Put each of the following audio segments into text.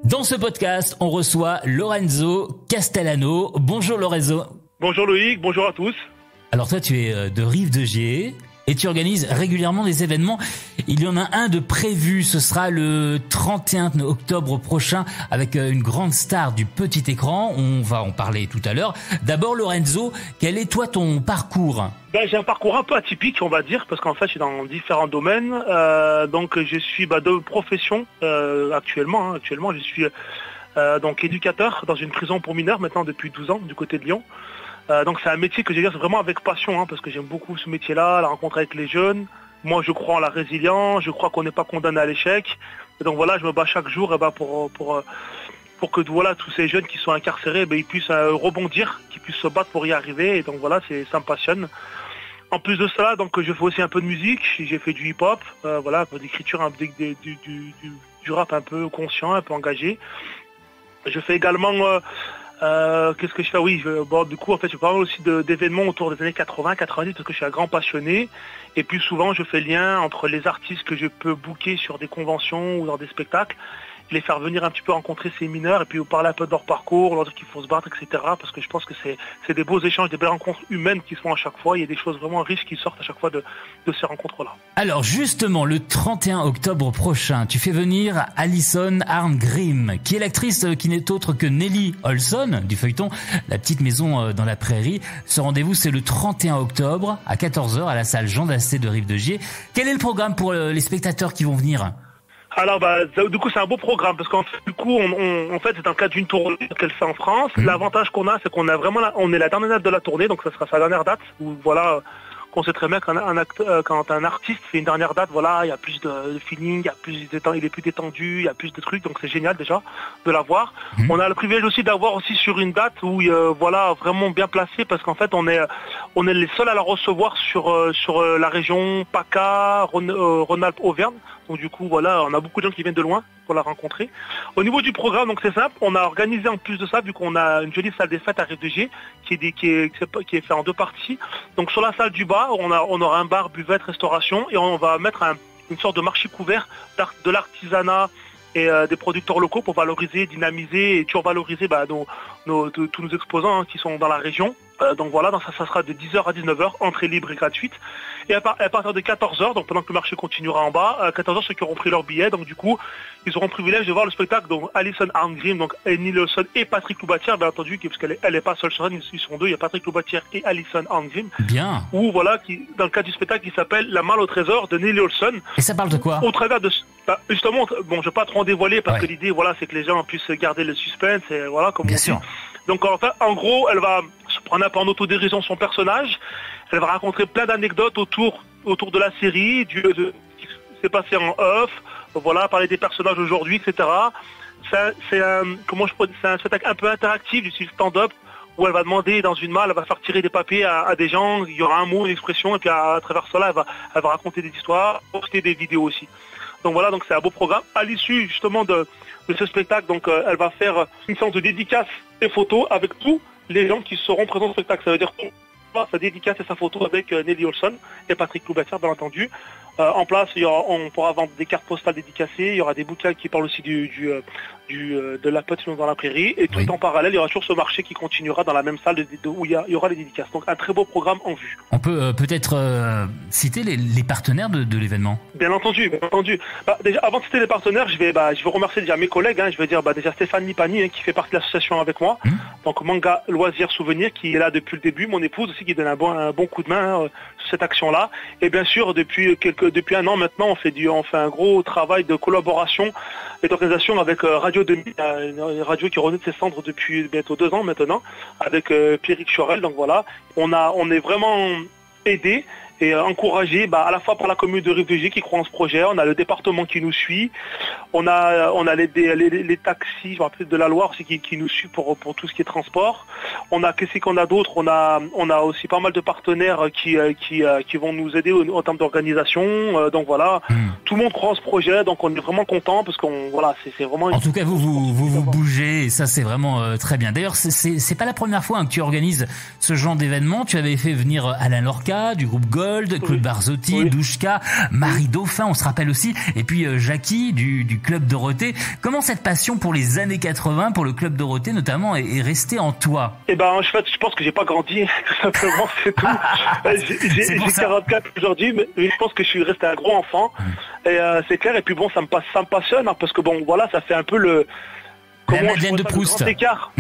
Dans ce podcast, on reçoit Lorenzo Castellano. Bonjour Lorenzo. Bonjour Loïc, bonjour à tous. Alors toi, tu es de Rive-de-Gier et tu organises régulièrement des événements. Il y en a un de prévu, ce sera le 31 octobre prochain avec une grande star du petit écran. On va en parler tout à l'heure. D'abord Lorenzo, quel est toi ton parcours ? J'ai un parcours un peu atypique, on va dire, parce qu'en fait, je suis dans différents domaines. Donc, je suis de profession actuellement. Actuellement, je suis donc éducateur dans une prison pour mineurs maintenant depuis 12 ans du côté de Lyon. Donc, c'est un métier que j'exerce vraiment avec passion, parce que j'aime beaucoup ce métier-là, la rencontre avec les jeunes. Moi, je crois en la résilience, je crois qu'on n'est pas condamné à l'échec. Et donc voilà, je me bats chaque jour pour que voilà, tous ces jeunes qui sont incarcérés, ils puissent rebondir, qu'ils puissent se battre pour y arriver. Et donc voilà, ça me passionne. En plus de cela, donc je fais aussi un peu de musique, j'ai fait du hip-hop, voilà, un peu d'écriture, du rap un peu conscient, un peu engagé. Je fais également, qu'est-ce que je fais ? Oui, du coup, en fait, je parle aussi d'événements autour des années 80, 90, parce que je suis un grand passionné. Et plus souvent, je fais lien entre les artistes que je peux booker sur des conventions ou dans des spectacles, les faire venir un petit peu rencontrer ces mineurs et puis parler un peu de leur parcours, leur dire qu'il faut se battre, etc. Parce que je pense que c'est des beaux échanges, des belles rencontres humaines qui se font à chaque fois. Il y a des choses vraiment riches qui sortent à chaque fois de ces rencontres-là. Alors justement, le 31 octobre prochain, tu fais venir Alison Arngrim, qui est l'actrice qui n'est autre que Nelly Olson du feuilleton La Petite Maison dans la Prairie. Ce rendez-vous, c'est le 31 octobre à 14h à la salle Jean Dassé de Rive-de-Gier. Quel est le programme pour les spectateurs qui vont venir ? Alors du coup c'est un beau programme parce qu'en fait du coup en fait c'est dans le cadre d'une tournée qu'elle fait en France. L'avantage qu'on a c'est qu'on a vraiment on est la dernière date de la tournée, donc ça sera sa dernière date où voilà qu'on sait très bien quand un artiste fait une dernière date, voilà, il y a plus de feeling, il est plus détendu, il y a plus de trucs, donc c'est génial déjà de l'avoir. On a le privilège aussi d'avoir aussi sur une date où voilà vraiment bien placé parce qu'en fait on est les seuls à la recevoir sur la région PACA, Rhône-Alpes-Auvergne. Donc du coup voilà, on a beaucoup de gens qui viennent de loin pour la rencontrer. Au niveau du programme, donc c'est simple, on a organisé en plus de ça, vu qu'on a une jolie salle des fêtes à Rive-de-Gier qui est fait en deux parties. Donc sur la salle du bas, on aura un bar, buvette, restauration et on va mettre une sorte de marché couvert de l'artisanat et des producteurs locaux pour valoriser, dynamiser et toujours valoriser tous nos exposants qui sont dans la région. Donc voilà, ça sera de 10h à 19h, entrée libre et gratuite. Et à partir de 14h, donc pendant que le marché continuera en bas, à 14h, ceux qui auront pris leur billet, donc du coup, ils auront le privilège de voir le spectacle. Donc Alison Arngrim, donc Nelly Olson et Patrick Loubatière, bien entendu, parce qu'elle est pas seule sur scène, ils sont deux, il y a Patrick Loubatière et Alison Arngrim. Bien. Ou voilà, dans le cadre du spectacle qui s'appelle La Malle au trésor de Nelly Olson. Et ça parle de quoi ? Au travers de justement, bon, je vais pas trop en dévoiler parce que l'idée, voilà, c'est que les gens puissent garder le suspense et voilà, comme bien on dit. sûr. Donc en gros, elle va se prendre un peu en autodérision son personnage. Elle va raconter plein d'anecdotes autour de la série, ce qui s'est passé en off, voilà, parler des personnages aujourd'hui, etc. C'est un spectacle un peu interactif du style stand-up où elle va demander dans une malle, elle va faire tirer des papiers à des gens, il y aura un mot, une expression, et puis à travers cela, elle va raconter des histoires, poster des vidéos aussi. Donc voilà, donc c'est un beau programme. À l'issue justement de ce spectacle, donc elle va faire une sorte de dédicace et photo avec tous les gens qui seront présents au spectacle. Ça veut dire sa dédicace et sa photo avec Nelly Olson et Patrick Loubatière, bien entendu. En place, on pourra vendre des cartes postales dédicacées, il y aura des bouquins qui parlent aussi de la petite maison dans la prairie, et tout en parallèle, il y aura toujours ce marché qui continuera dans la même salle où il y aura les dédicaces. Donc un très beau programme en vue. On peut peut-être citer les partenaires de l'événement. Bien entendu. Déjà, avant de citer les partenaires, je vais remercier déjà mes collègues. Je vais dire déjà Stéphane Lipani qui fait partie de l'association avec moi. Donc Manga Loisirs Souvenirs qui est là depuis le début, mon épouse aussi qui donne un bon coup de main sur cette action-là. Et bien sûr depuis un an maintenant, on fait un gros travail de collaboration et d'organisation avec Radio 2000, une radio qui renaît de ses cendres depuis bientôt 2 ans maintenant, avec Pierrick Chorel. Donc voilà, on est vraiment aidés et encouragé à la fois par la commune de Rive-de-Gier qui croit en ce projet, on a le département qui nous suit, on a les taxis, je me rappelle de la Loire aussi qui nous suit pour tout ce qui est transport. Qu'est-ce qu'on a d'autre, on a aussi pas mal de partenaires qui vont nous aider en termes d'organisation. Donc voilà, tout le monde croit en ce projet, donc on est vraiment content parce c'est vraiment. En tout cas, vous bougez et ça c'est vraiment très bien. D'ailleurs, c'est pas la première fois que tu organises ce genre d'événement. Tu avais fait venir Alain Lorca du groupe Gold. Gold, Claude Barzotti, Douchka, Marie Dauphin, on se rappelle aussi, et puis Jackie du Club Dorothée. Comment cette passion pour les années 80, pour le Club Dorothée notamment, est restée en toi? Eh ben, en fait, je pense que j'ai pas grandi, tout simplement, c'est tout. J'ai 44 aujourd'hui, mais je pense que je suis resté un gros enfant. Et c'est clair, et puis bon, ça me passionne, hein, parce que bon, voilà, ça fait un peu la Madeleine de Proust. Le grand écart.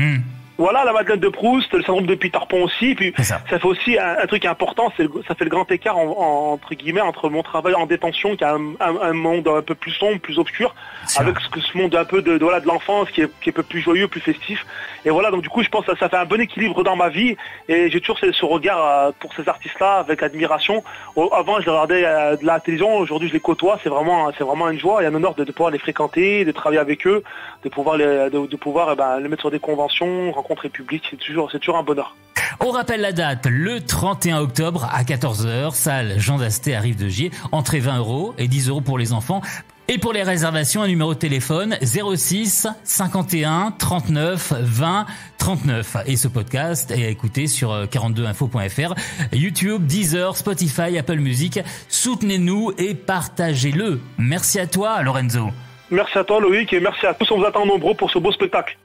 Voilà, la Madeleine de Proust, le syndrome de Peter Pan aussi, et puis ça fait aussi un truc important, ça fait le grand écart entre guillemets entre mon travail en détention, qui a un monde un peu plus sombre, plus obscur, avec ce monde un peu de l'enfance qui est un peu plus joyeux, plus festif. Et voilà, donc du coup je pense que ça fait un bon équilibre dans ma vie, et j'ai toujours ce regard pour ces artistes-là avec admiration. Avant je les regardais de la télévision, aujourd'hui je les côtoie, c'est vraiment une joie et un honneur de pouvoir les fréquenter, de travailler avec eux, de pouvoir les mettre sur des conventions, rencontrer public, c'est toujours un bonheur. On rappelle la date, le 31 octobre à 14h, salle Jean Dasté à Rive-de-Gier, entrée 20 € et 10 € pour les enfants. Et pour les réservations, un numéro de téléphone 06 51 39 20 39. Et ce podcast est à écouter sur 42info.fr, YouTube, Deezer, Spotify, Apple Music. Soutenez-nous et partagez-le. Merci à toi, Lorenzo. Merci à toi, Loïc, et merci à tous. On vous attend nombreux pour ce beau spectacle.